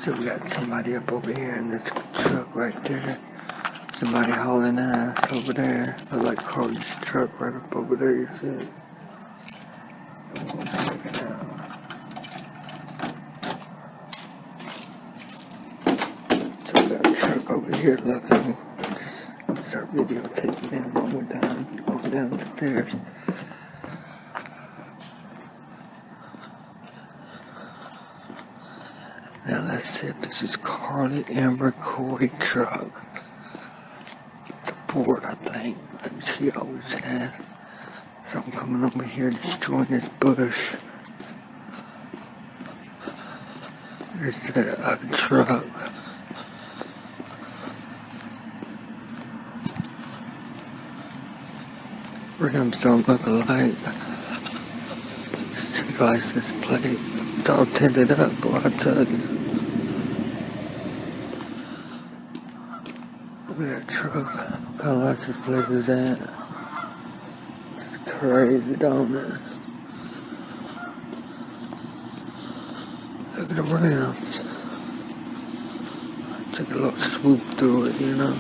So we got somebody up over here in this truck right there. Somebody hauling ass over there. Look like Carly's truck right up over there, you see it? Check it out. So we got a truck over here looking. Just start videotaping him while we're going down the stairs. Now let's see if this is Carly Amber Coy truck. It's a Ford, I think, but she always had. So I'm coming over here destroying this bush. There's a truck. Rims don't look alike. Street license plate. It's all tinted up, boy, I tell you. Look at that truck. What kind of license plate is that? It's crazy, don't it? Look at the rims. Take a little swoop through it, you know.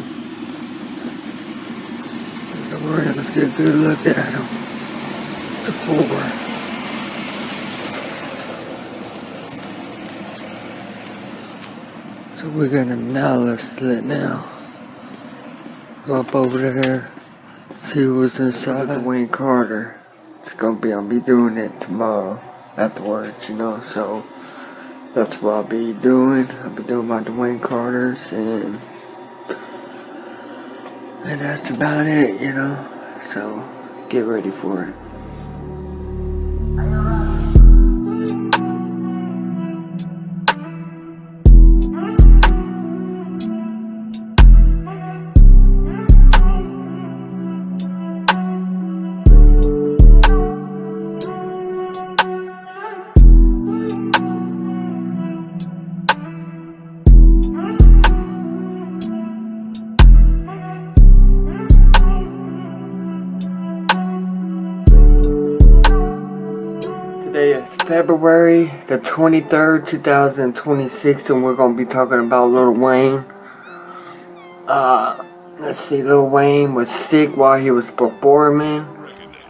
Look at the rims, get a good look at them. The Ford. So we're gonna now let's let now go up over there, see what's inside. Dawayne Carter. I'll be doing it tomorrow afterwards, you know. So that's what I'll be doing. I'll be doing my Dawayne Carters, and that's about it, you know. So get ready for it. Today is February the 23rd, 2026, and we're going to be talking about Lil Wayne. Let's see, Lil Wayne was sick while he was performing,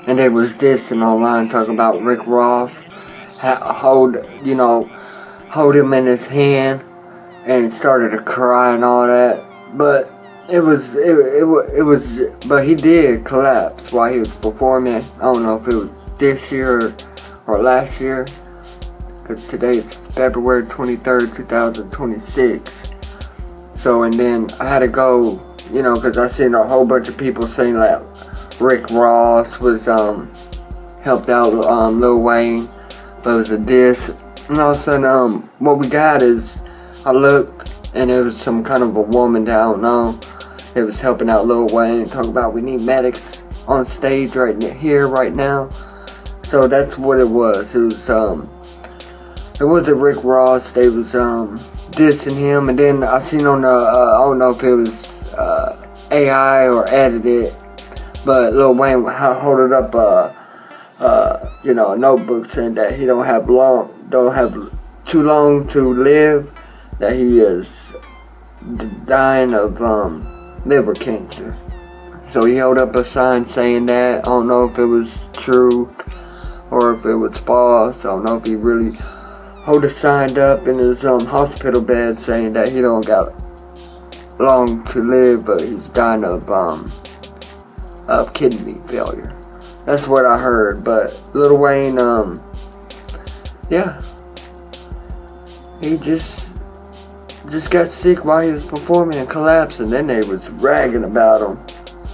and they was dissing online talking about Rick Ross. Hold him in his hand and started to cry and all that. But but he did collapse while he was performing. I don't know if it was this year or last year, because today is February 23rd, 2026. So, and then I had to go, you know, because I seen a whole bunch of people saying that Rick Ross was helped out Lil Wayne, but it was a diss. And all of a sudden, what we got is, I looked and it was some kind of a woman that I don't know. It was helping out Lil Wayne, talking about we need medics on stage right here, right now. So that's what it was. It wasn't Rick Ross. They was dissing him, and then I seen on the I don't know if it was AI or edited, but Lil Wayne holding up a notebook saying that he don't have too long to live, that he is dying of liver cancer. So he held up a sign saying that. I don't know if it was true or if it was false. I don't know if he really hold a sign up in his hospital bed saying that he don't got long to live, but he's dying of kidney failure. That's what I heard. But Lil Wayne, yeah, he just got sick while he was performing and collapsed, and then they was ragging about him,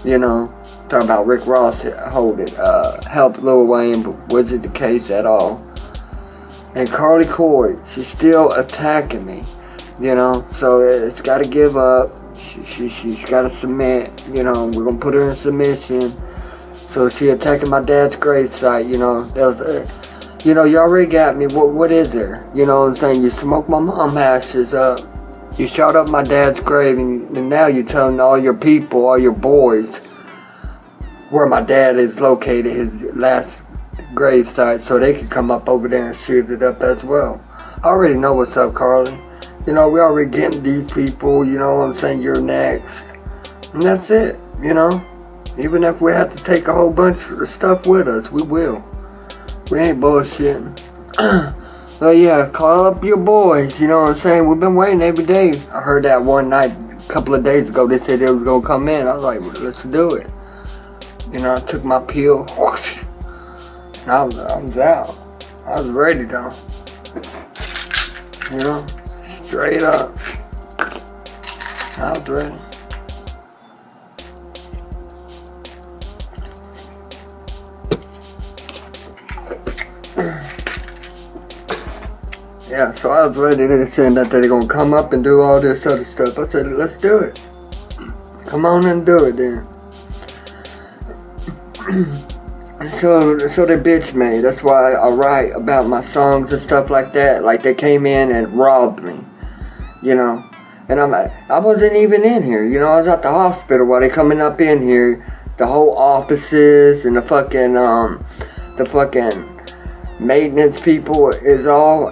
you know. Talking about Rick Ross helped Lil Wayne, but wasn't the case at all. And Carly Coy, she's still attacking me, you know. So it's got to give up. She's got to submit, you know. We're gonna put her in submission. So she attacking my dad's gravesite, you know. That was, you know, you already got me. What is there? You know what I'm saying? You smoked my mom's ashes up. You shot up my dad's grave, and now you're telling all your people, all your boys, where my dad is located, his last gravesite, so they can come up over there and shoot it up as well. I already know what's up, Carly. You know, we already getting these people, you know what I'm saying, you're next. And that's it, you know. Even if we have to take a whole bunch of stuff with us, we will. We ain't bullshitting. So yeah, call up your boys, you know what I'm saying? We've been waiting every day. I heard that one night, a couple of days ago, they said they was gonna come in. I was like, well, let's do it. You know, I took my pill. And I was out. I was ready though. You know, straight up. I was ready. Yeah, so I was ready. They said that they're gonna come up and do all this other stuff. I said, let's do it. Come on and do it then. So they bitch me. That's why I write about my songs and stuff like that. Like they came in and robbed me, you know. And I wasn't even in here, you know. I was at the hospital while they coming up in here. The whole offices and the fucking maintenance people is all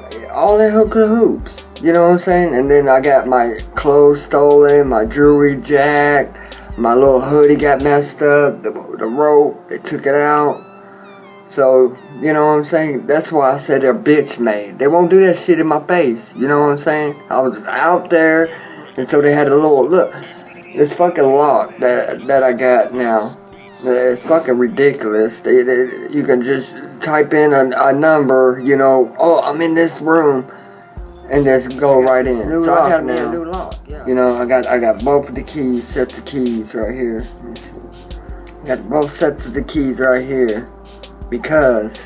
that hook of hoops. You know what I'm saying? And then I got my clothes stolen, my jewelry jacked. My little hoodie got messed up, the rope, they took it out. So, you know what I'm saying? That's why I said they're bitch made. They won't do that shit in my face, you know what I'm saying? I was out there, and so they had a little, look, this fucking lock that I got now. It's fucking ridiculous. You can just type in a number, you know, oh, I'm in this room, and just go right in. New so lock I got now. a new lock. Yeah. You know, I got both of the keys, sets of keys right here. Got both sets of the keys right here because,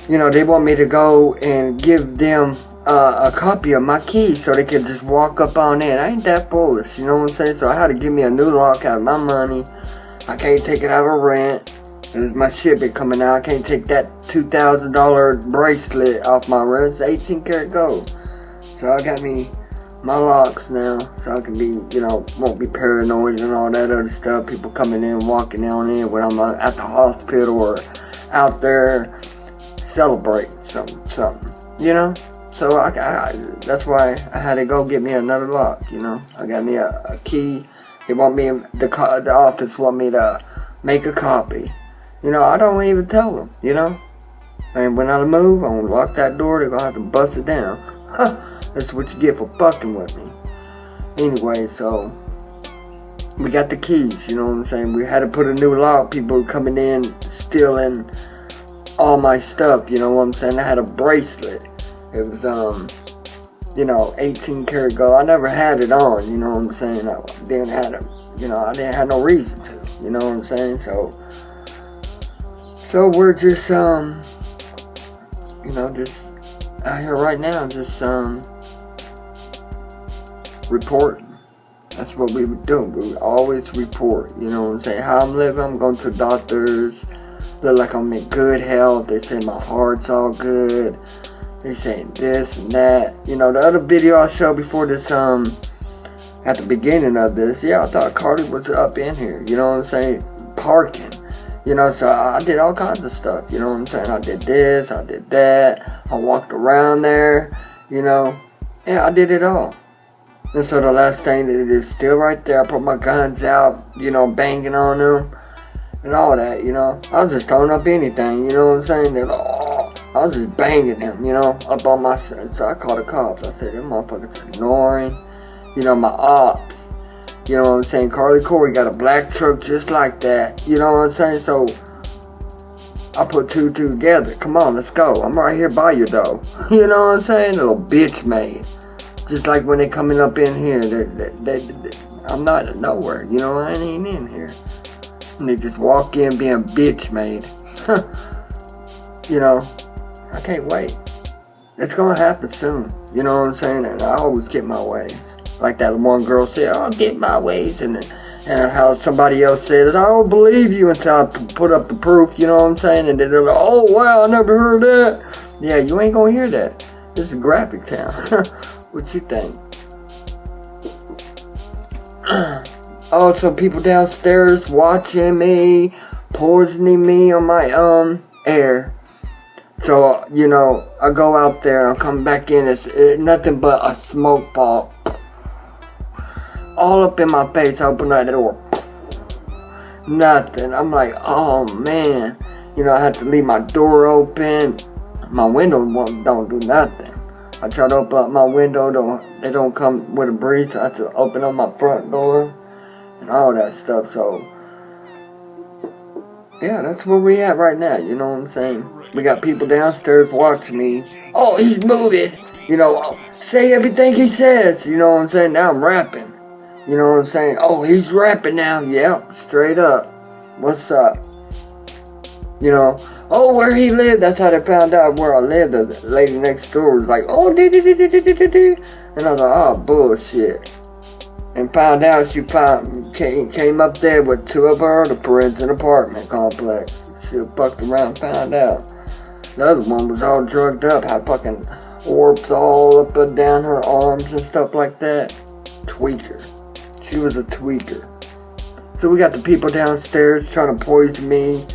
you know, they want me to go and give them a copy of my keys so they can just walk up on in. I ain't that foolish, you know what I'm saying? So I had to give me a new lock out of my money. I can't take it out of rent. And my shit been coming out. I can't take that $2,000 bracelet off my wrist. 18 karat gold. So I got me my locks now. So I can be, you know, won't be paranoid and all that other stuff. People coming in, walking on in when I'm at the hospital or out there celebrating something. You know? So I that's why I had to go get me another lock, you know. I got me a key. They want me, the office want me to make a copy. You know, I don't even tell them, you know. And when I move, I'm gonna lock that door, they're gonna have to bust it down. That's what you get for fucking with me. Anyway, so we got the keys, you know what I'm saying? We had to put a new lock, people coming in, stealing all my stuff, you know what I'm saying? I had a bracelet. It was, you know, 18 karat gold. I never had it on, you know what I'm saying? I didn't have no reason to, you know what I'm saying? So we're just, you know, just out here right now, just, reporting. That's what we would do. We would always report, you know what I'm saying? How I'm living, I'm going to doctors, look like I'm in good health. They say my heart's all good. They saying this and that. You know, the other video I showed before this, at the beginning of this, yeah, I thought Carly was up in here, you know what I'm saying? Parking. You know, so I did all kinds of stuff, you know what I'm saying? I did this, I did that, I walked around there, you know. Yeah, I did it all. And so the last thing, it is still right there. I put my guns out, you know, banging on them and all that, you know. I was just throwing up anything, you know what I'm saying? They're like, oh, I was just banging them, you know, up on my side. So I called the cops. I said, them motherfuckers are ignoring, you know, my ops. You know what I'm saying? Carly Corey got a black truck just like that. You know what I'm saying? So I put two together. Come on, let's go. I'm right here by you though. You know what I'm saying? Little bitch made. Just like when they coming up in here, I'm not nowhere. You know, I ain't in here. And they just walk in being bitch made. You know, I can't wait. It's gonna happen soon. You know what I'm saying? And I always get my ways. Like that one girl said, I'll get my ways. And how somebody else said, I don't believe you until I put up the proof, you know what I'm saying? And then they're like, oh, wow, I never heard that. Yeah, you ain't gonna hear that. This is graphic town. What you think? Oh, so people downstairs watching me, poisoning me on my air. So, you know, I go out there and I come back in. It's nothing but a smoke ball. All up in my face. I open that door. Nothing. I'm like, oh man. You know, I had to leave my door open. My window don't do nothing. I try to open up my window. They don't come with a breeze. So I have to open up my front door. And all that stuff. So, yeah, that's where we at right now. You know what I'm saying? We got people downstairs watching me. Oh, he's moving. You know, say everything he says. You know what I'm saying? Now I'm rapping. You know what I'm saying? Oh, he's rapping now. Yep, straight up. What's up? You know, oh, where he lived. That's how they found out where I lived. The lady next door was like, oh, and I was like, oh, bullshit. And found out she came up there with 2 of her other friends in an apartment complex. She fucked around and found out. The other one was all drugged up, had fucking orbs all up and down her arms and stuff like that. Tweaker. She was a tweaker. So we got the people downstairs trying to poison me,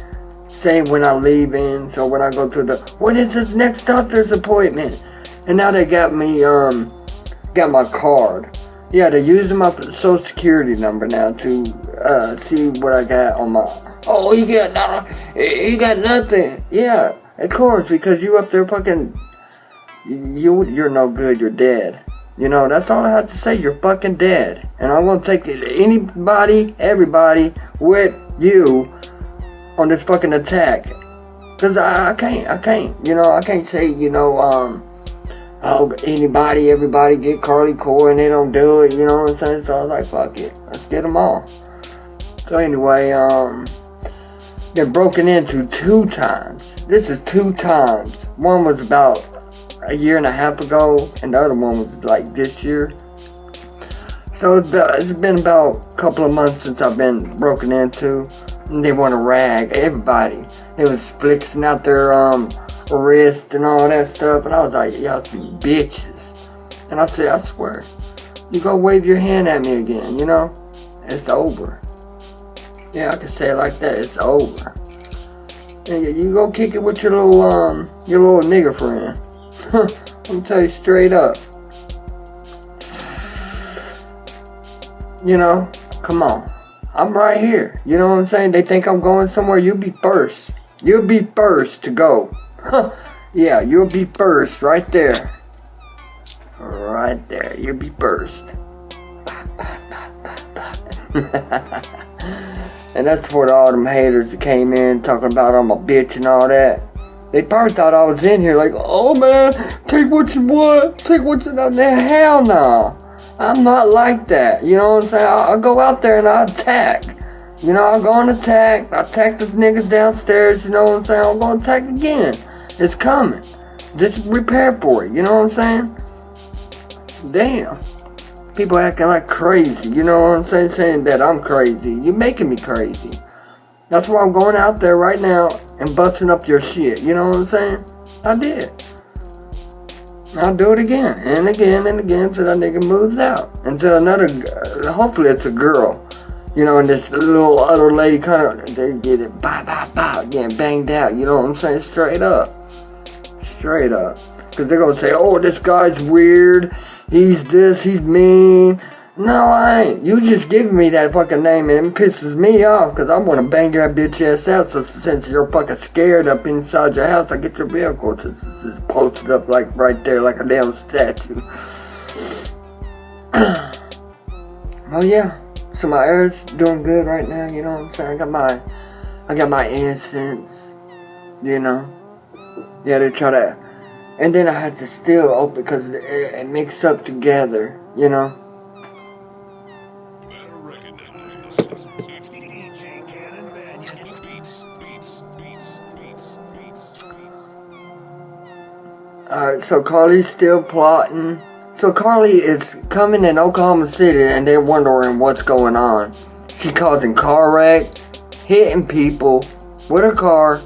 saying when I'm leaving. So when I go to when is this next doctor's appointment? And now they got me, got my card. Yeah, they're using my social security number now to see what I got on my. Oh, he got nothing. Yeah, of course, because you up there fucking. You're no good. You're dead. You know, that's all I have to say. You're fucking dead, and I'm gonna take everybody with you on this fucking attack. Cause I can't. You know, I can't say. You know, oh, everybody get Carly Core and they don't do it, you know what I'm saying? So I was like, fuck it, let's get them all. So anyway, they're broken into 2 times. This is 2 times. One was about a year and a half ago, and the other one was like this year. So it's been about a couple of months since I've been broken into, and they want to rag everybody. They was flexing out their, wrist and all that stuff, and I was like, y'all some bitches. And I said, I swear, you go wave your hand at me again, you know, it's over. Yeah, I can say it like that, it's over. And you go kick it with your little nigger friend. I'm tell you straight up. You know, come on, I'm right here. You know what I'm saying? They think I'm going somewhere. You'll be first. You'll be first to go. Yeah, you'll be first right there. Right there, you'll be first. And that's for all them haters that came in talking about I'm a bitch and all that. They probably thought I was in here like, oh man, take what you want, take what you want. Hell no. I'm not like that. You know what I'm saying? I'll go out there and I'll attack. You know, I'll go and attack. I'll attack the niggas downstairs. You know what I'm saying? I'm going to attack again. It's coming. Just prepare for it. You know what I'm saying? Damn. People acting like crazy. You know what I'm saying? Saying that I'm crazy. You're making me crazy. That's why I'm going out there right now and busting up your shit. You know what I'm saying? I did. I'll do it again and again and again until that nigga moves out. Until another, hopefully it's a girl. You know, and this little other lady kind of, they get it, getting banged out. You know what I'm saying? Straight up. Straight up. Because they're going to say, oh, this guy's weird. He's this, he's mean. No, I ain't. You just giving me that fucking name and it pisses me off because I want to bang your bitch ass out. So since you're fucking scared up inside your house, I get your vehicle to just posted up like right there like a damn statue. Oh yeah. So my air's doing good right now, you know what I'm saying? I got my incense, you know. Yeah, they try to, and then I had to still open because it mixed up together, you know. Alright, so Carly's still plotting. So Carly is coming in Oklahoma City and they're wondering what's going on. She causing car wrecks, hitting people with her car,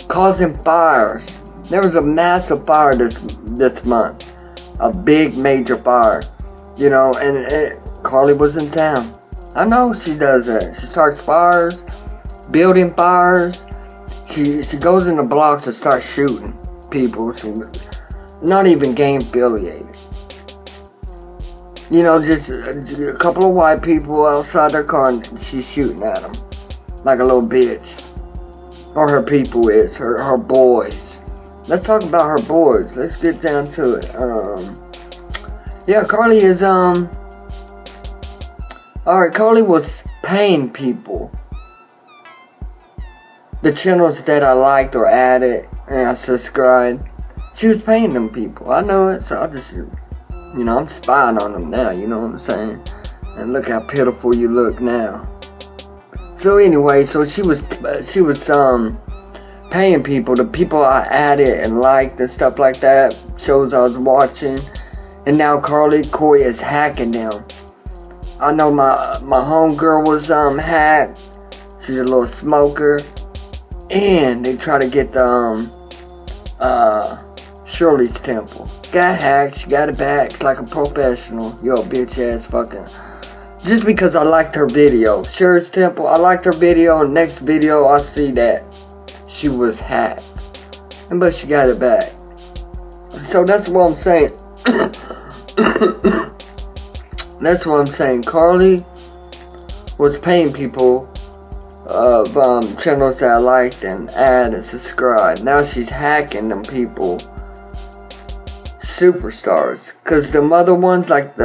causing fires. There was a massive fire this month. A big major fire. You know, and Carly was in town. I know she does that. She starts fires, building fires. She goes in the blocks to start shooting. people, not even gang affiliated. You know, just a couple of white people outside their car and she's shooting at them like a little bitch. Or her people is, her boys. Let's talk about her boys. Let's get down to it. Yeah, Carly is, alright, Carly was paying people. The channels that I liked or added and I subscribed, she was paying them people. I know it, so I just, you know, I'm spying on them now, you know what I'm saying? And look how pitiful you look now. So anyway, so she was paying people, the people I added and liked and stuff like that, shows I was watching, and now Carly Coy is hacking them. I know my homegirl was hacked. She's a little smoker, and they try to get the Shirley's temple. Got hacked, she got it back like a professional. Yo, bitch ass fucking. Just because I liked her video. Shirley's temple, I liked her video, and next video I see that she was hacked. But she got it back. So that's what I'm saying. That's what I'm saying. Carly was paying people of channels that I liked and add and subscribe. Now she's hacking them people. Superstars. Cause the other ones like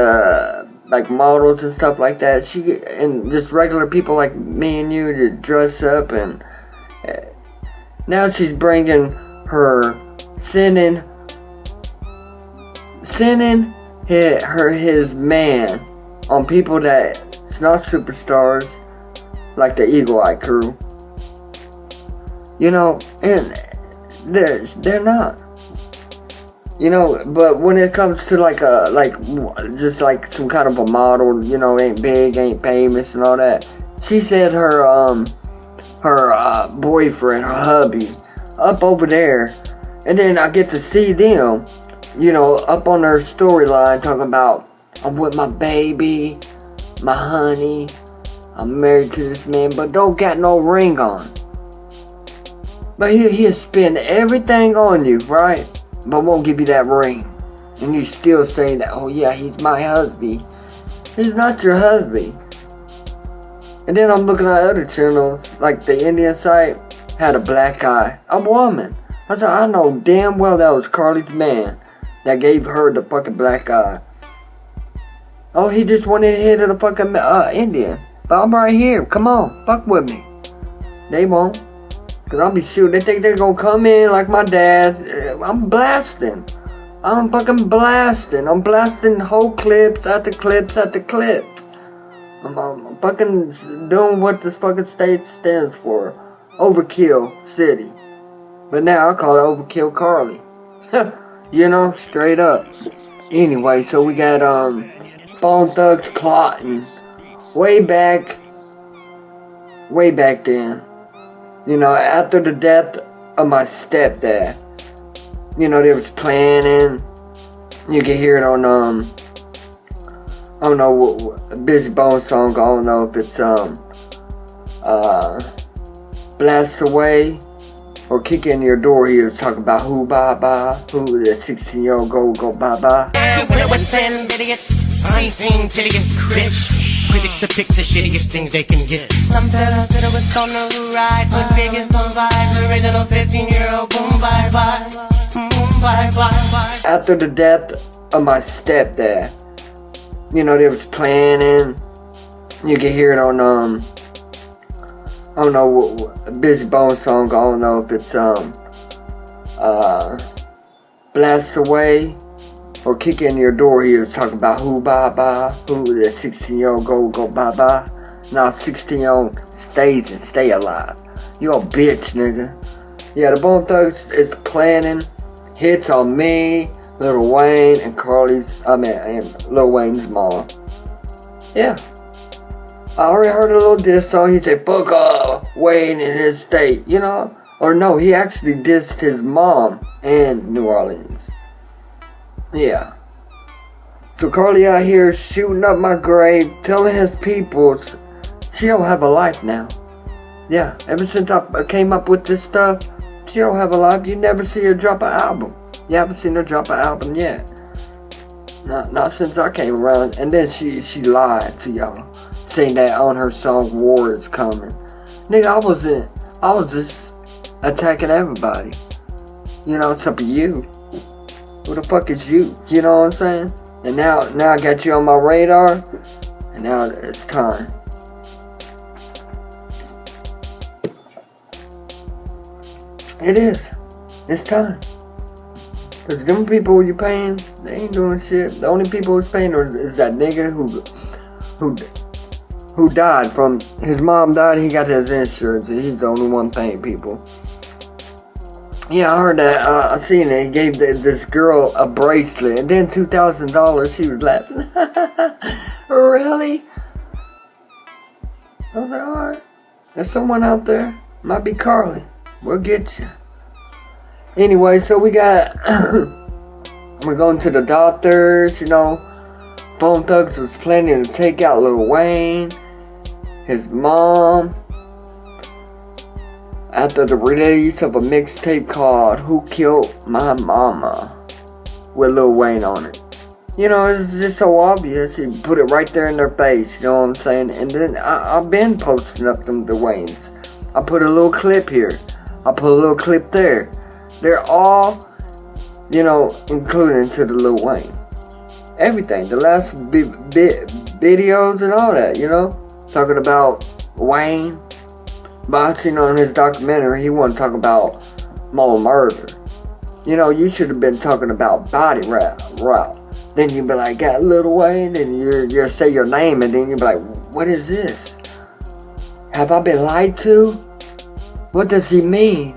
models and stuff like that, and just regular people like me and you to dress up, and now she's bringing her sending his man on people that's not superstars, like the Eagle Eye crew. You know, and they're not. You know, but when it comes to just like some kind of a model, you know, ain't big, ain't famous and all that. She said her boyfriend, her hubby, up over there, and then I get to see them, you know, up on her storyline talking about, I'm with my baby, my honey, I'm married to this man, but don't got no ring on. But he'll spend everything on you, right? But won't give you that ring. And you still saying that, oh yeah, he's my husband. He's not your husband. And then I'm looking at other channels, like the Indian site, had a black guy, a woman. I said, I know damn well that was Carly's man that gave her the fucking black eye. Oh, he just wanted to hit the fucking Indian. But I'm right here, come on, fuck with me. They won't. Cause I'll be shooting. They think they're gonna come in like my dad. I'm blasting. I'm fucking blasting. I'm blasting whole clips after clips after clips. I'm fucking doing what this fucking state stands for. Overkill City. But now I call it Overkill Carly. You know, straight up. Anyway, so we got Bone Thugs plotting way back then. You know, after the death of my stepdad, you know, they was planning. You can hear it on, I don't know, Busy Bone song. I don't know if it's, Blast Away or Kick In Your Door. He was talking about who bye bye, who the 16-year-old go bye bye. Idiots, unseen, tedious critics. Critics depict the shittiest things they can get. Some tell us that it was on the ride, but biggest on vibe, original 15-year-old, boom, bye, bye, boom, bye, bye, bye. After the death of my stepdad, you know, they was planning. You can hear it on, I don't know, Busy Bone song. I don't know if it's, Blast Away or Kick In Your Door. He was talking about who bye bye, who the 16-year-old go bye bye. Now 16-year-old stays and stay alive. You a bitch, nigga. Yeah, the Bone Thugs is planning hits on me, Lil Wayne, and and Lil Wayne's mom. Yeah. I already heard a little diss song. He said, fuck Wayne in his state, you know? Or no, he actually dissed his mom in New Orleans. Yeah. So Carly out here shooting up my grave, telling his people she don't have a life now. Yeah, ever since I came up with this stuff, She don't have a life. You never see her drop an album. You haven't seen her drop an album yet. Not since I came around. And then she lied to y'all, saying that on her song "War Is Coming." Nigga, I was just attacking everybody. You know, except for you. Who the fuck is you? You know what I'm saying? And now I got you on my radar. And now it's time. It is. It's time. Because them people you paying, they ain't doing shit. The only people who's paying is that nigga who died from, his mom died, he got his insurance, and he's the only one paying people. Yeah, I heard that, I seen it, he gave this girl a bracelet, and then $2,000, she was laughing. Really? I was like, alright, there's someone out there, might be Carly, we'll get you. Anyway, so we're going to the doctors, you know. Bone Thugs was planning to take out Lil Wayne, his mom, after the release of a mixtape called Who Killed My Mama, with Lil Wayne on it. You know, it's just so obvious. He put it right there in their face, you know what I'm saying? And then I've been posting up them the Waynes. I put a little clip here. I put a little clip there. They're all, you know, included into the Lil Wayne. Everything. The last videos and all that, you know. Talking about Wayne. But I seen on his documentary, he wasn't talking about more murder. You know, you should have been talking about body rap. Then you'd be like, got Lil Wayne, and you say your name, and then you'd be like, what is this? Have I been lied to? What does he mean?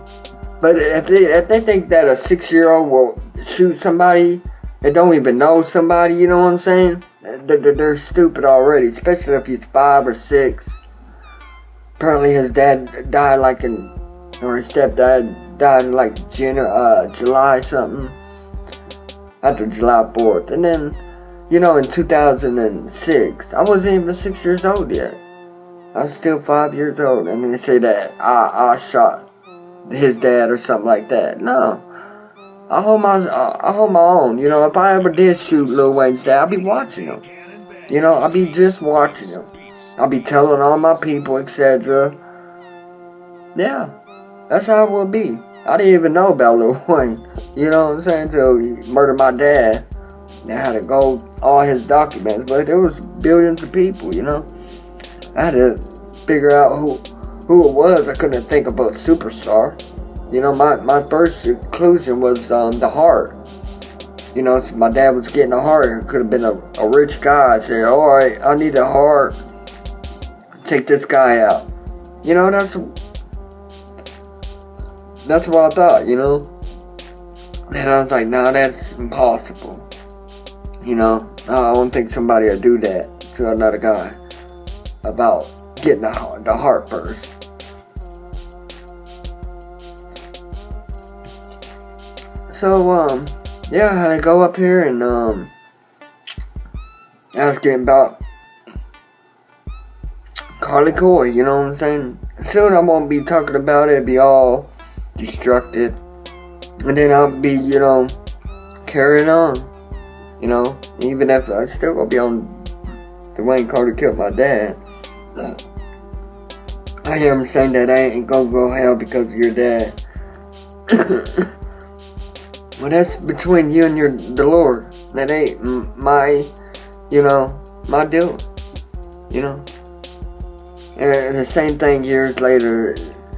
But if they think that a 6-year-old will shoot somebody that don't even know somebody, you know what I'm saying? They're stupid already, especially if he's 5 or 6. Apparently his dad died or his stepdad died in like July something. After July 4th. And then, you know, in 2006, I wasn't even 6 years old yet. I was still 5 years old. And they say that I shot his dad or something like that. No. I hold my own. You know, if I ever did shoot Lil Wayne's dad, I'll be watching him. You know, I'll be just watching him. I'll be telling all my people, etc. Yeah. That's how it will be. I didn't even know about Lil Wayne. You know what I'm saying? Until he murdered my dad. I had to go all his documents. But there was billions of people, you know. I had to figure out who it was. I couldn't think about Superstar. You know, my first conclusion was the heart. You know, so my dad was getting a heart. It could have been a rich guy. I said, alright, I need a heart. Take this guy out. You know, that's what I thought, you know. And I was like, nah, that's impossible. You know, I don't think somebody will do that to another guy about getting the heart first. So, yeah, I had to go up here and, I was getting about Carly Coy, you know what I'm saying? Soon I won't be talking about it, be all destructive. And then I'll be, you know, carrying on. You know, even if I still gonna be on Dwayne Carter killed my dad. I hear him saying that I ain't gonna go hell because of your dad. Well, that's between you and the Lord. That ain't my deal. You know. And the same thing years later,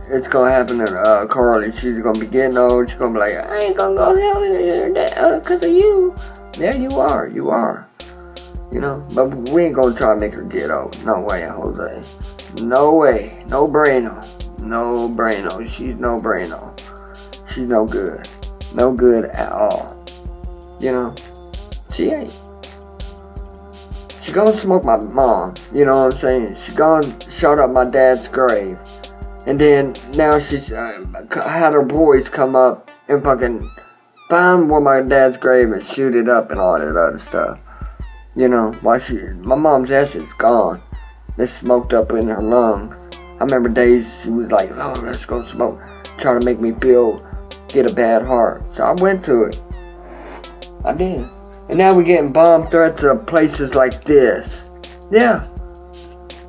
it's gonna happen to Carly. She's gonna be getting old. She's gonna be like, I ain't gonna go hell because of you. Yeah, you are. You know, but we ain't gonna try to make her get old. No way, Jose. No way. No braino. No braino. She's no braino. She's no good. No good at all. You know, she ain't. She gonna smoke my mom. You know what I'm saying? She gonna shut up my dad's grave. And then now she's had her boys come up and fucking find where my dad's grave and shoot it up and all that other stuff. You know, my mom's ass is gone. It's smoked up in her lungs. I remember days she was like, oh, let's go smoke. trying to make me get a bad heart. So I went to it. I did. And now we're getting bomb threats of places like this. Yeah.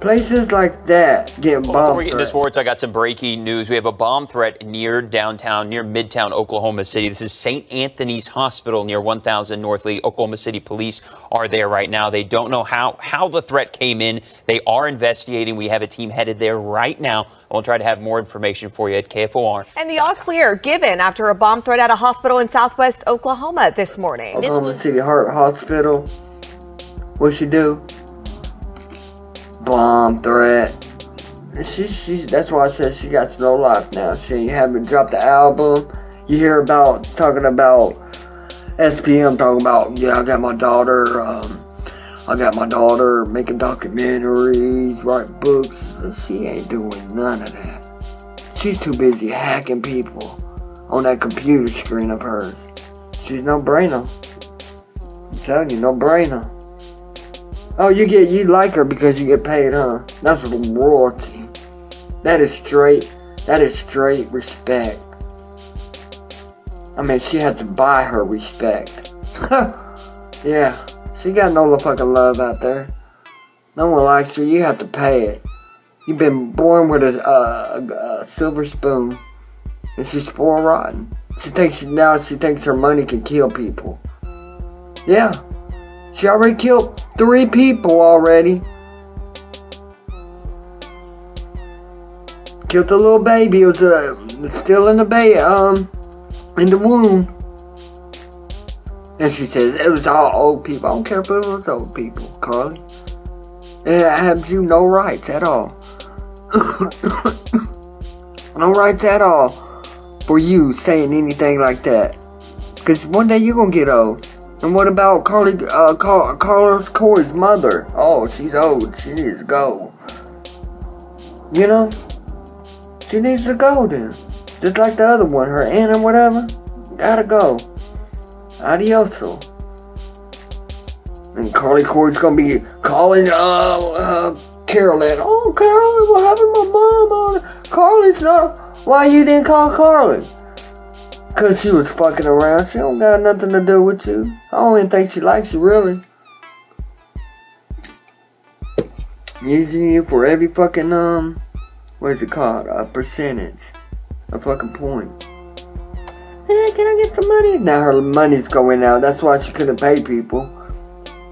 Places like that getting bomb Before we get into threats. sports, I got some breaking news. We have a bomb threat near Midtown Oklahoma City. This is St. Anthony's Hospital near 1000 North Lee. Oklahoma City police are there right now. They don't know how the threat came in. They are investigating. We have a team headed there right now. We'll try to have more information for you at KFOR. And the all clear given after a bomb threat at a hospital in southwest Oklahoma this morning. Oklahoma City Heart Hospital. What she do? Bomb threat. She that's why I said she got no life now. She haven't dropped the album. You hear talking about SPM talking about, yeah, I got my daughter making documentaries, writing books. She ain't doing none of that. She's too busy hacking people on that computer screen of hers. She's no brainer. I'm telling you, no brainer. Oh, you like her because you get paid, huh? That's royalty. That is straight respect. I mean, she had to buy her respect. Yeah, she got no fucking love out there. No one likes her, you have to pay it. You've been born with a silver spoon, and she's spoiled rotten. She thinks her money can kill people. Yeah. She already killed 3 people already. Killed the little baby. It was still in the womb. And she says it was all old people. I don't care if it was old people, Carly. It has you no rights at all. No rights at all for you saying anything like that. Because one day you're going to get old. And what about Carlos Corey's mother? Oh, she's old. She needs to go. You know? She needs to go then. Just like the other one, her aunt or whatever. Gotta go. Adioso. And Carly Corey's gonna be calling Carolyn. Oh, Carolyn, what happened to my mom? Carly's not. Why you didn't call Carly? Cause she was fucking around. She don't got nothing to do with you. I don't even think she likes you, really. Using you for every fucking, what is it called? A percentage. A fucking point. Hey, can I get some money? Now her money's going out. That's why she couldn't pay people.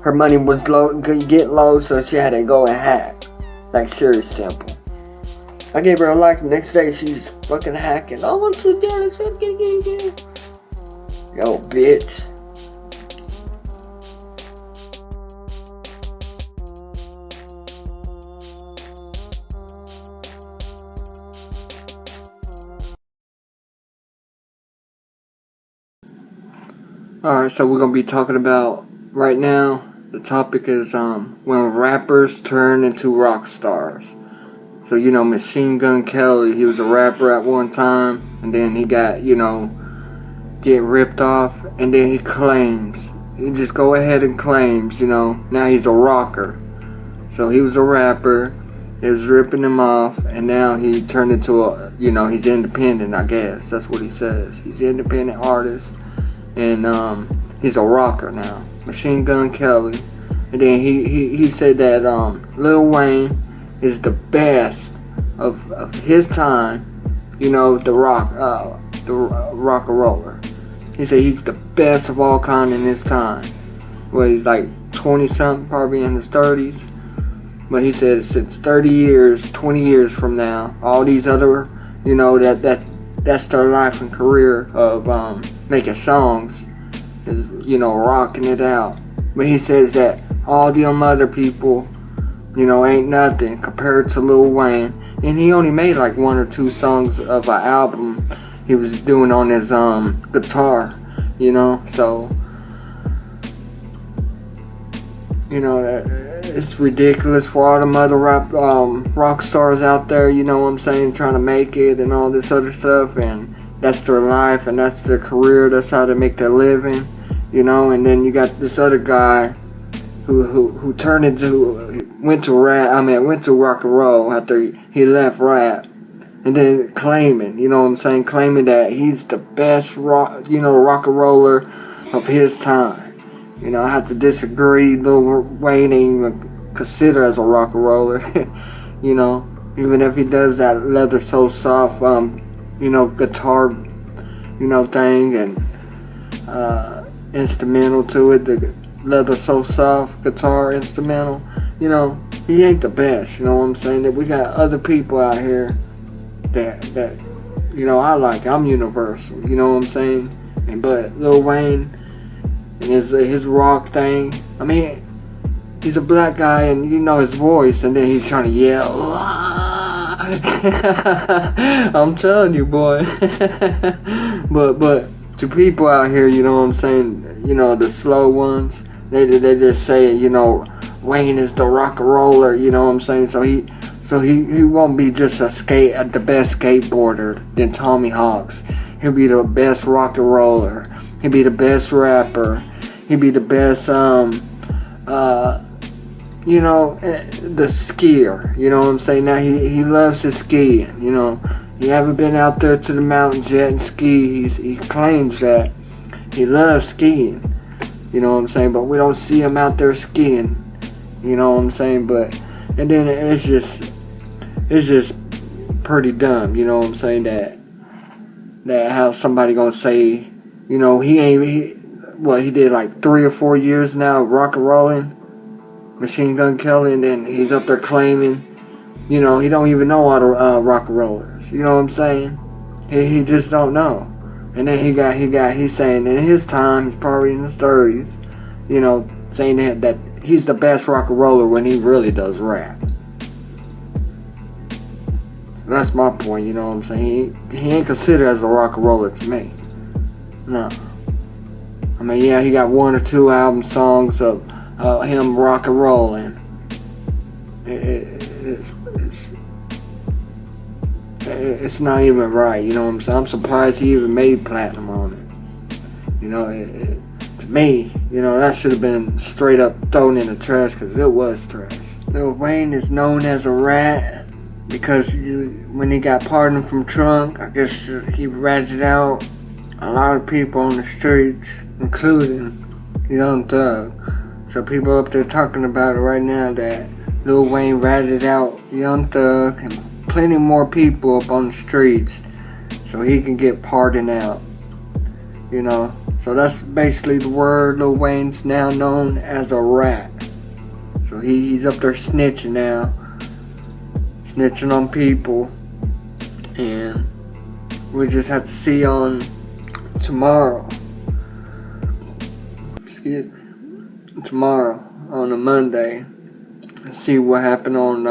Her money was low, get low, so she had to go and hack. Like Sherry's Temple. I gave her a like. The next day she's fucking hacking. Oh, I'm so jealous. Yo, bitch. Alright, so we're gonna be talking about right now. The topic is when rappers turn into rock stars. So, you know, Machine Gun Kelly, he was a rapper at one time, and then he got, get ripped off, and then he claims. He just go ahead and claims, now he's a rocker. So he was a rapper, it was ripping him off, and now he turned into he's independent, I guess. That's what he says. He's an independent artist, and he's a rocker now. Machine Gun Kelly. And then he said that Lil Wayne is the best of his time, the rock and roller. He said he's the best of all kind in his time. Well, he's like 20 something, probably in his 30s. But he said since 30 years, 20 years from now, all these other, that's their life and career of making songs, is rocking it out. But he says that all them other people, ain't nothing compared to Lil Wayne. And he only made like 1 or 2 songs of an album he was doing on his guitar, so it's ridiculous for all them other rock stars out there, what I'm saying, trying to make it and all this other stuff, and that's their life and that's their career, that's how they make their living, and then you got this other guy who went to rock and roll after he left rap, and then claiming, you know what I'm saying, claiming that he's the best rock and roller of his time. You know, I have to disagree. Lil Wayne ain't even considered as a rock and roller. You know, even if he does that Leather So Soft, guitar, thing and instrumental to it, the Leather So Soft guitar instrumental. You know, he ain't the best. You know what I'm saying? That we got other people out here that I like. I'm universal. You know what I'm saying? But Lil Wayne and his rock thing. I mean, he's a black guy, and his voice, and then he's trying to yell. I'm telling you, boy. but to people out here, you know what I'm saying, the slow ones, they just say, Wayne is the rock and roller, you know what I'm saying? So he won't be just the best skateboarder than Tommy Hawks. He'll be the best rock and roller. He'll be the best rapper. He'll be the best the skier, you know what I'm saying? Now he loves his skiing, He haven't been out there to the mountains yet and ski. He claims that he loves skiing, you know what I'm saying? But we don't see him out there skiing, you know what I'm saying? And then it's just pretty dumb, you know what I'm saying? That how somebody gonna say, he did like 3 or 4 years now rock and rolling, Machine Gun Kelly, and then he's up there claiming, he don't even know all the rock and rollers. You know what I'm saying? He just don't know. And then he's saying in his time, he's probably in his 30s, saying that he's the best rock and roller when he really does rap. That's my point, you know what I'm saying? He ain't considered as a rock and roller to me. No. I mean, yeah, he got 1 or 2 album songs of him rock and rolling. It's not even right, you know what I'm saying? I'm surprised he even made platinum on it. To me, that should have been straight up thrown in the trash, because it was trash. Lil Wayne is known as a rat because when he got pardoned from Trump, I guess he ratted out a lot of people on the streets, including Young Thug. So people up there talking about it right now that Lil Wayne ratted out Young Thug and plenty more people up on the streets so he can get pardoned out. So that's basically the word. Lil Wayne's now known as a rat. So he's up there snitching now. Snitching on people. And we just have to see on tomorrow. Tomorrow on a Monday, and see what happened on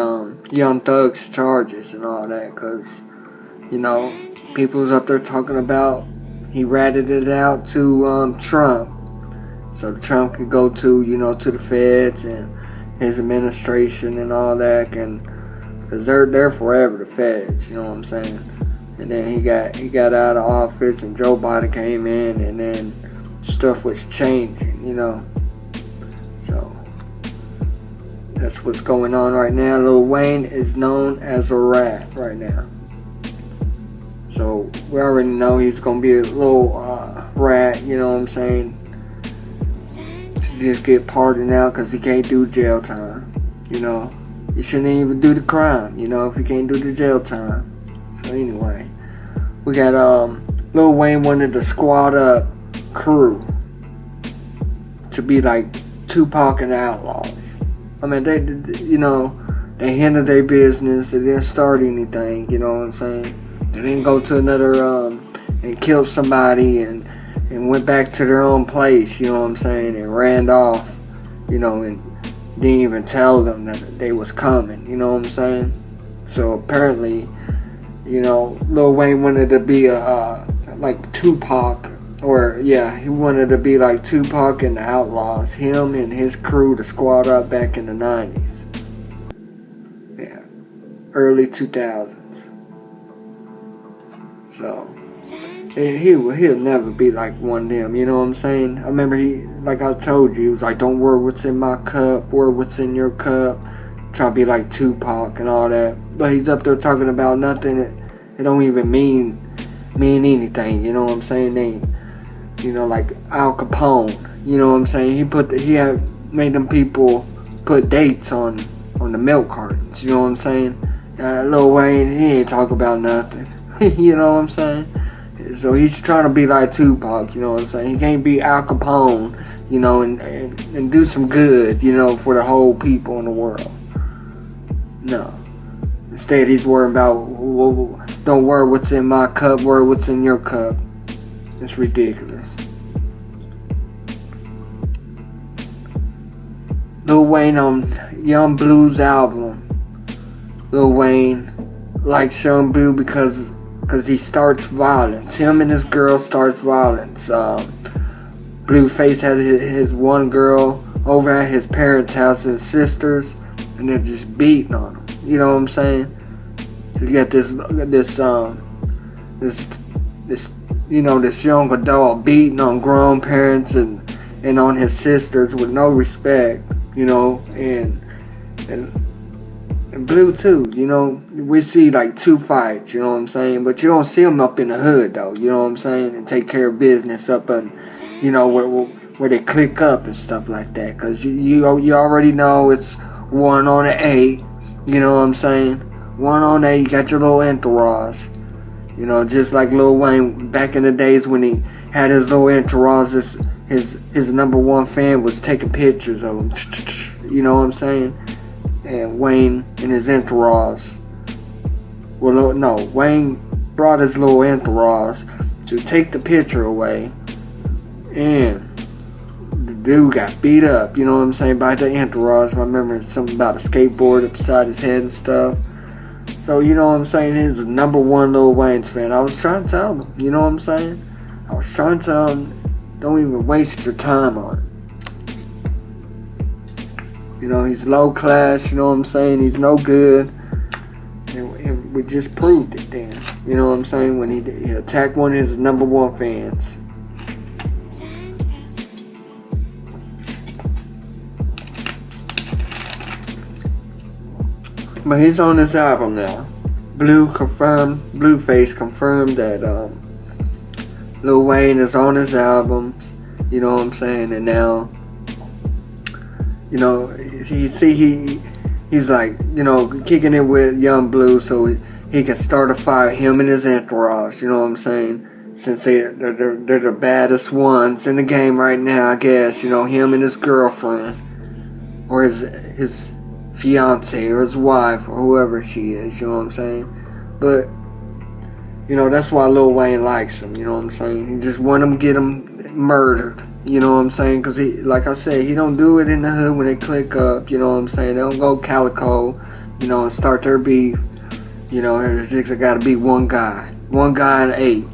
Young Thug's charges and all that, because people was up there talking about he ratted it out to Trump, so Trump could go to to the feds and his administration and all that, and because they're forever the feds, you know what I'm saying? And then he got out of office and Joe Biden came in, and then stuff was changing, So that's what's going on right now. Lil Wayne is known as a rat right now. So we already know he's gonna be a little rat, you know what I'm saying? To just get pardoned out because he can't do jail time. He shouldn't even do the crime, if he can't do the jail time. So anyway, we got Lil Wayne wanted the Squad Up crew to be like Tupac and the Outlaws. I mean, they handled their business. They didn't start anything, you know what I'm saying? They didn't go to another and kill somebody and went back to their own place, you know what I'm saying, and ran off, and didn't even tell them that they was coming, you know what I'm saying? So apparently, Lil Wayne wanted to be like Tupac. He wanted to be like Tupac and the Outlaws. Him and his crew, the Squad Up back in the 90s. Yeah. Early 2000s. So, he'll never be like one of them, you know what I'm saying? I remember like I told you, he was like, don't worry what's in my cup, worry what's in your cup. Trying to be like Tupac and all that. But he's up there talking about nothing It don't even mean anything, you know what I'm saying? They, you know, like Al Capone, you know what I'm saying? He had made them people put dates on the milk cartons, you know what I'm saying? Lil Wayne, he ain't talk about nothing, you know what I'm saying? So he's trying to be like Tupac, you know what I'm saying? He can't be Al Capone, you know, and do some good, you know, for the whole people in the world. No. Instead, he's worried about, well, don't worry what's in my cup, worry what's in your cup. It's ridiculous. Lil Wayne on Young Blue's album. Lil Wayne likes Young Blue because he starts violence. Him and his girl starts violence. Blueface has his one girl over at his parents' house, his sisters, and they're just beating on him. You know what I'm saying? So you got this you know, this young adult beating on grown parents and on his sisters with no respect, you know, and Blue too, you know. We see like 2 fights, you know what I'm saying, but you don't see them up in the hood though, you know what I'm saying, and take care of business up in, you know, where they click up and stuff like that, because you already know it's 1 on 8, you know what I'm saying, 1 on 8, you got your little entourage, you know, just like Lil Wayne back in the days when he had his little entourage. His number one fan was taking pictures of him, you know what I'm saying, and Wayne and his entourage. Well, no, Wayne brought his little entourage to take the picture away, and the dude got beat up, you know what I'm saying, by the entourage. I remember something about a skateboard upside his head and stuff. So, you know what I'm saying, he was the number one Lil Wayne's fan. I was trying to tell him, you know what I'm saying? I was trying to tell him, don't even waste your time on it. You know, he's low class, you know what I'm saying? He's no good. And we just proved it then. You know what I'm saying? When he attacked one of his number one fans. But he's on this album now. Blueface confirmed that Lil Wayne is on his albums. You know what I'm saying? And now, you know, he's like, you know, kicking it with Young Blue so he can start a fight, him and his entourage, you know what I'm saying? Since they're the baddest ones in the game right now, I guess, you know, him and his girlfriend, or his fiance, or his wife, or whoever she is, you know what I'm saying? But, you know, that's why Lil Wayne likes him, you know what I'm saying? He just want him to get him murdered. You know what I'm saying? Because he, like I said, he don't do it in the hood when they click up. You know what I'm saying? They don't go calico, you know, and start their beef. You know, there's got to be one guy. One guy and 8.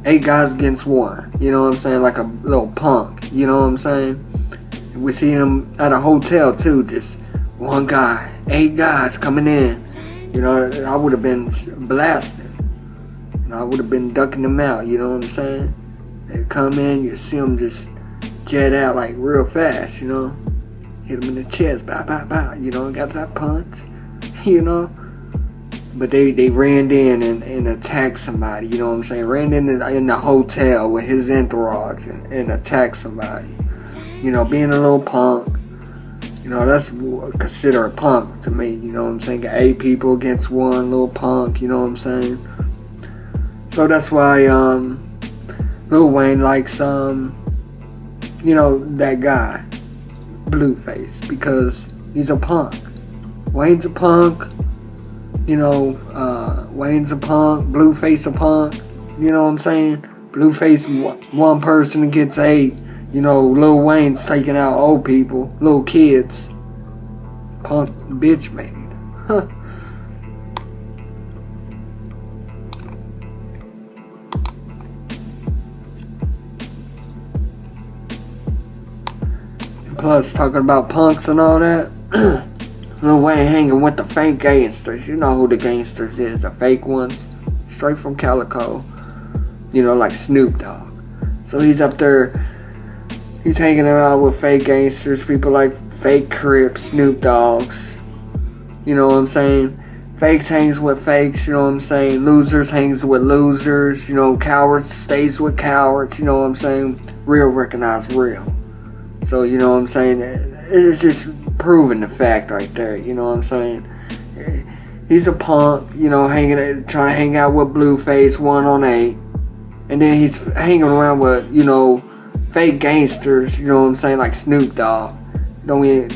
8 guys against 1. You know what I'm saying? Like a little punk. You know what I'm saying? We see him at a hotel too. Just one guy. 8 guys coming in. You know, I would have been blasting. You know, I would have been ducking them out. You know what I'm saying? They come in, you see them just jet out like real fast, you know, hit them in the chest, bow, bow, bow, you know, got that punch, you know, but they ran in and attacked somebody, you know what I'm saying, ran in the hotel with his entourage and attacked somebody, you know, being a little punk, you know, that's considered a punk to me, you know what I'm saying, got 8 people against 1 little punk, you know what I'm saying, so that's why, Lil Wayne likes, you know, that guy, Blueface, because he's a punk. Wayne's a punk, you know, Wayne's a punk, Blueface a punk, you know what I'm saying? Blueface, one person gets 8, you know, Lil Wayne's taking out old people, little kids. Punk bitch made. Huh. Plus, talking about punks and all that, Lil Wayne hanging with the fake gangsters. You know who the gangsters is, the fake ones. Straight from Calico. You know, like Snoop Dogg. So he's up there, he's hanging around with fake gangsters, people like fake Crips, Snoop Dogs. You know what I'm saying? fakes hangs with fakes, you know what I'm saying? Losers hangs with losers, you know, cowards stays with cowards, you know what I'm saying? Real recognize real. So, you know what I'm saying? It's just proving the fact right there, you know what I'm saying? He's a punk, you know, trying to hang out with Blueface 1-on-8. And then he's hanging around with, you know, fake gangsters, you know what I'm saying, like Snoop Dogg. You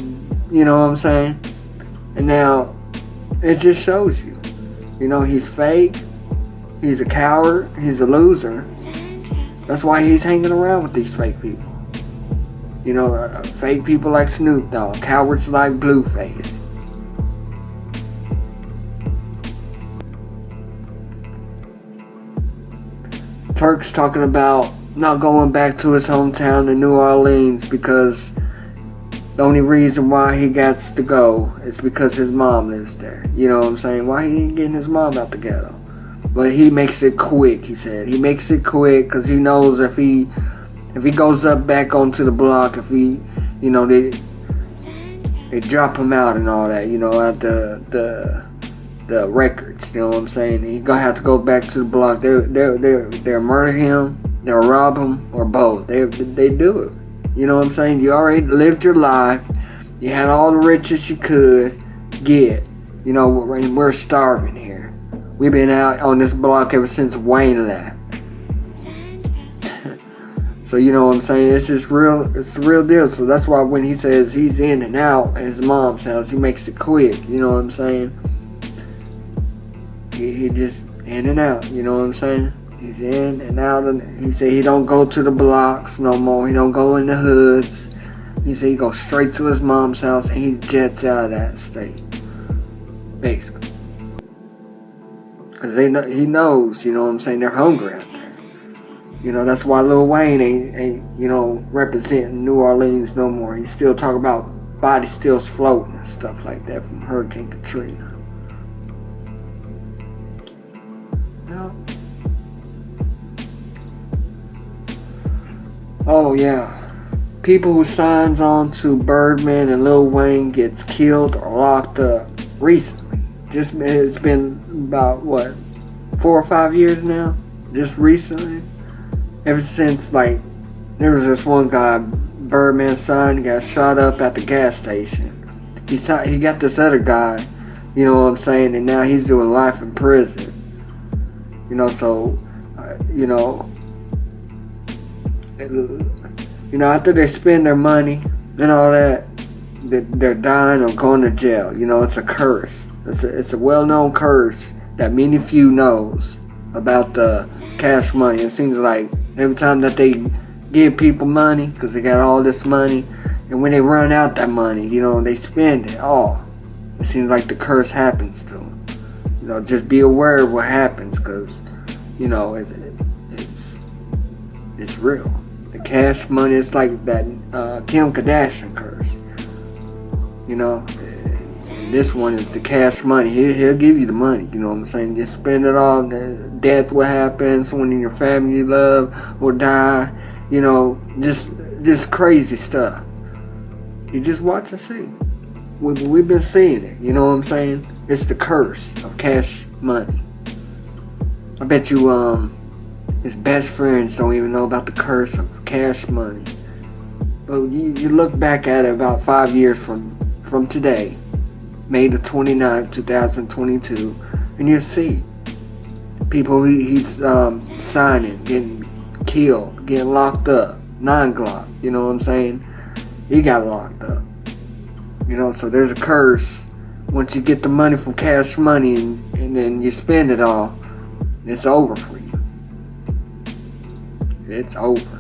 know what I'm saying? And now, it just shows you. You know, he's fake, he's a coward, he's a loser. That's why he's hanging around with these fake people. You know, fake people like Snoop Dogg, cowards like Blueface. Turk's talking about not going back to his hometown in New Orleans because the only reason why he gets to go is because his mom lives there. You know what I'm saying? Why he ain't getting his mom out the ghetto? But he makes it quick, he said. He makes it quick because he knows if he goes up back onto the block, if he, you know, they drop him out and all that, you know, at the records, you know what I'm saying? He gonna have to go back to the block. They'll murder him, they'll rob him, or both. They do it. You know what I'm saying? You already lived your life. You had all the riches you could get. You know, we're starving here. We've been out on this block ever since Wayne left. So you know what I'm saying? It's just real. It's the real deal. So that's why when he says he's in and out at his mom's house, he makes it quick. You know what I'm saying? He just in and out, you know what I'm saying? He's in and out, and he said he don't go to the blocks no more. He don't go in the hoods. He said he goes straight to his mom's house and he jets out of that state, basically. Cause he knows, you know what I'm saying? They're hungry out there. You know that's why Lil Wayne ain't you know representing New Orleans no more. He's still talking about bodies still floating and stuff like that from Hurricane Katrina. Oh yeah, people who signs on to Birdman and Lil Wayne gets killed or locked up recently. It's been about 4 or 5 years now. Just recently, ever since like there was this one guy, Birdman's son, got shot up at the gas station. He got this other guy, you know what I'm saying, and now he's doing life in prison. You know, so you know, after they spend their money and all that, they're dying or going to jail. You know, it's a curse. It's a well-known curse that many few knows about the cash money. It seems like every time that they give people money, because they got all this money, and when they run out that money, you know, they spend it all. It seems like the curse happens to them. You know, just be aware of what happens, because, you know, it's real. The cash money is like that Kim Kardashian curse. You know, and this one is the cash money. He'll give you the money. You know what I'm saying? Just spend it all. Death will happen. Someone in your family you love will die. You know, just crazy stuff. You just watch and see. We've been seeing it. You know what I'm saying? It's the curse of cash money. I bet you his best friends don't even know about the curse of cash money. But you look back at it about 5 years from today, May the 29th, 2022, and you'll see people he's signing, getting killed, getting locked up, 9 Glock, you know what I'm saying? He got locked up. You know, so there's a curse. Once you get the money from cash money and then you spend it all, it's over for you. It's over.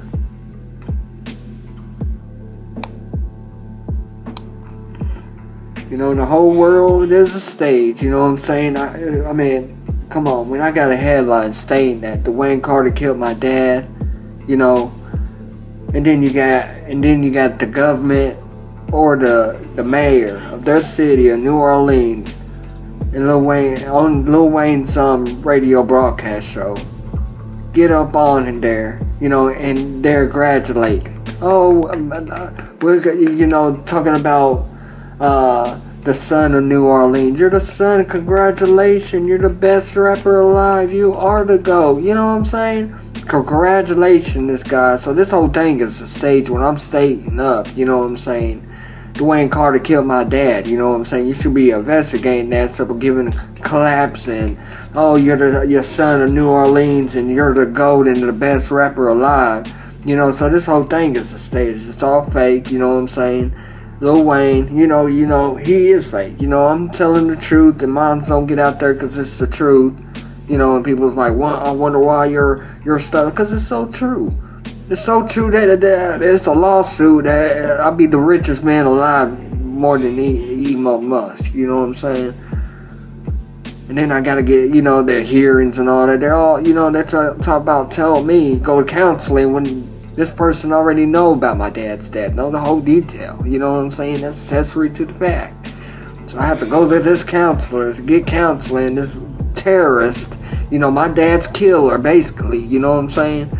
You know, the whole world is a stage, you know what I'm saying? I mean, come on, when I got a headline stating that Dwayne Carter killed my dad, you know, and then you got the government or the mayor of their city of New Orleans and Lil Wayne on Lil Wayne's radio broadcast show get up on in there, you know, and they're congratulating. Oh, we're, you know, talking about the son of New Orleans. You're the son. Congratulations. You're the best rapper alive. You are the GOAT. You know what I'm saying? Congratulations, this guy. So this whole thing is a stage when I'm stating up. You know what I'm saying? Dwayne Carter killed my dad. You know what I'm saying? You should be investigating that. So giving claps and, oh, you're your son of New Orleans and you're the GOAT and the best rapper alive. You know, so this whole thing is a stage. It's all fake. You know what I'm saying? Lil Wayne, you know, he is fake. You know, I'm telling the truth, and mine don't get out there because it's the truth. You know, and people's like, well, I wonder why you're stuck. Because it's so true. It's so true that it's a lawsuit that I'll be the richest man alive more than Elon Musk. You know what I'm saying? And then I got to get, you know, their hearings and all that. They're all, you know, they're talking about telling me, go to counseling when this person already know about my dad's death, know the whole detail. You know what I'm saying? That's accessory to the fact. So I have to go to this counselor to get counseling. This terrorist, you know, my dad's killer, basically. You know what I'm saying?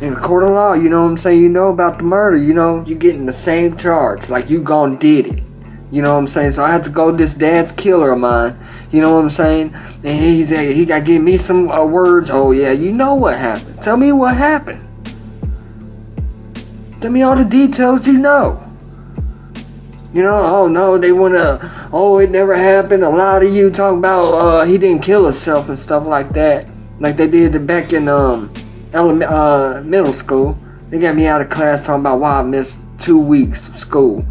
In the court of law, you know what I'm saying? You know about the murder. You know, you're getting the same charge. Like you gone did it. You know what I'm saying? So I have to go to this dad's killer of mine. You know what I'm saying? And he got to give me some words. Oh, yeah, you know what happened. Tell me what happened. Tell me all the details you know. You know, oh no, they want to, oh, it never happened. A lot of you talking about he didn't kill himself and stuff like that. Like they did back in middle school. They got me out of class talking about why I missed 2 weeks of school.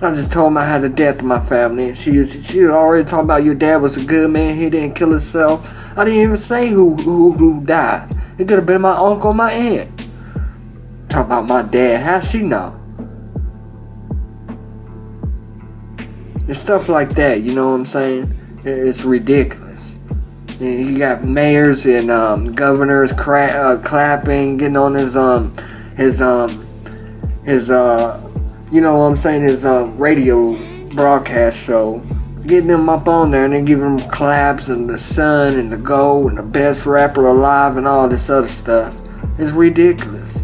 I just told them I had the death of my family. And she was already talking about your dad was a good man. He didn't kill himself. I didn't even say who died. It could have been my uncle or my aunt. Talk about my dad. How'd she know? And stuff like that, you know what I'm saying? It's ridiculous. And you got mayors and governors clapping, getting on his you know what I'm saying, his radio broadcast show, getting them up on there and then giving them claps and the son and the GOAT and the best rapper alive and all this other stuff. It's ridiculous.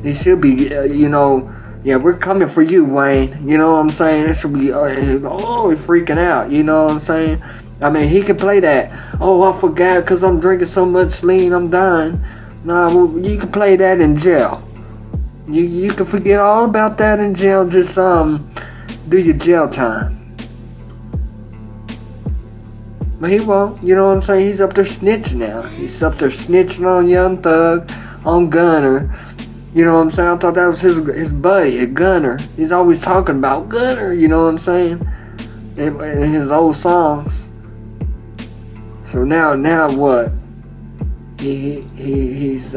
He should be, you know, yeah, we're coming for you, Wayne. You know what I'm saying? It should be, he's freaking out. You know what I'm saying? I mean, he can play that. Oh, I forgot because I'm drinking so much lean, I'm dying. Nah, well, you can play that in jail. You can forget all about that in jail. Just do your jail time. But he won't. You know what I'm saying? He's up there snitching now. He's up there snitching on Young Thug, on Gunner. You know what I'm saying? I thought that was his buddy, Gunner. He's always talking about Gunner, you know what I'm saying? In his old songs. So now what? He's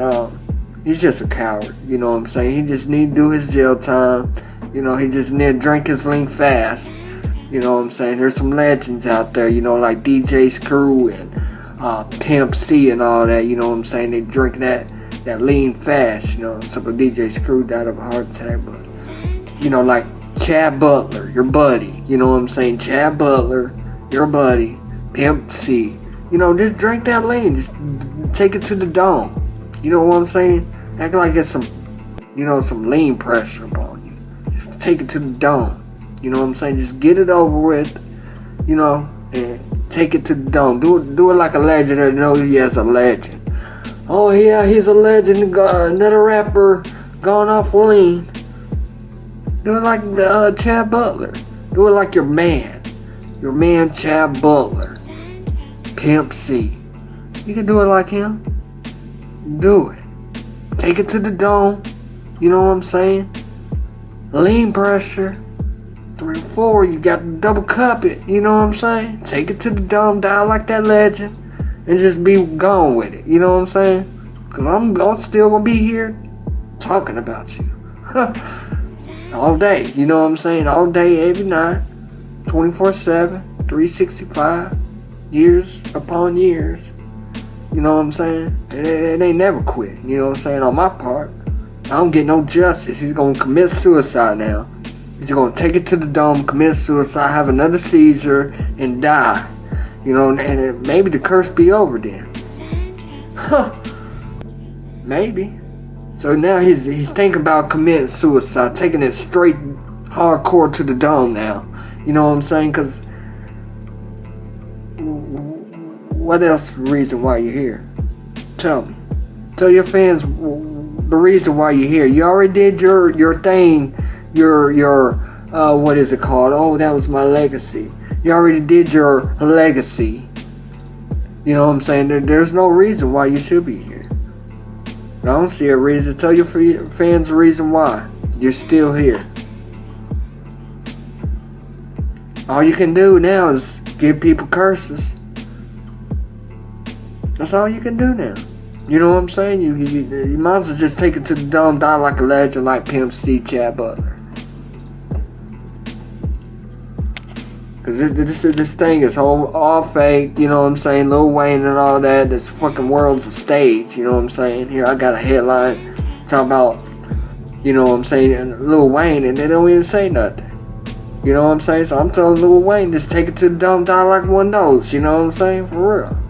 just a coward, you know what I'm saying? He just need to do his jail time. You know, he just need to drink his lean fast. You know what I'm saying? There's some legends out there, you know, like DJ Screw and Pimp C and all that, you know what I'm saying? They drink that lean fast, you know. Some of DJ Screw died of a heart attack, but you know, like Chad Butler, your buddy, you know what I'm saying? Chad Butler, your buddy, Pimp C. You know, just drink that lean, just take it to the dome. You know what I'm saying? Act like it's some, you know, some lean pressure upon you. Just take it to the dome. You know what I'm saying? Just get it over with, you know, and take it to the dome. Do it like a legend that knows he has a legend. Oh yeah, he's a legend. Another rapper gone off lean. Do it like Chad Butler. Do it like your man Chad Butler, Pimp C. You can do it like him. Do it. Take it to the dome. You know what I'm saying? Lean pressure. 3 and 4. You got to double cup it. You know what I'm saying? Take it to the dome. Die like that legend. And just be gone with it. You know what I'm saying? Because I'm still going to be here talking about you. All day. You know what I'm saying? All day, every night. 24/7. 365. Years upon years. You know what I'm saying? It ain't never quit. You know what I'm saying? On my part. I don't get no justice. He's going to commit suicide now. He's going to take it to the dome, commit suicide, have another seizure, and die. You know, and maybe the curse be over then. Huh. Maybe. So now he's thinking about committing suicide, taking it straight hardcore to the dome now. You know what I'm saying? Because what else reason why you're here? Tell me. Tell your fans the reason why you're here. You already did your thing, your what is it called? Oh, that was my legacy. You already did your legacy. You know what I'm saying? There's no reason why you should be here. I don't see a reason. Tell your fans the reason why you're still here. All you can do now is give people curses. That's all you can do now. You know what I'm saying? You might as well just take it to the dome, die like a legend, like Pimp C, Chad Butler. Cause this thing is all fake. You know what I'm saying? Lil Wayne and all that. This fucking world's a stage. You know what I'm saying? Here I got a headline talking about, you know what I'm saying, Lil Wayne, and they don't even say nothing. You know what I'm saying? So I'm telling Lil Wayne, just take it to the dome, die like one of those. You know what I'm saying? For real.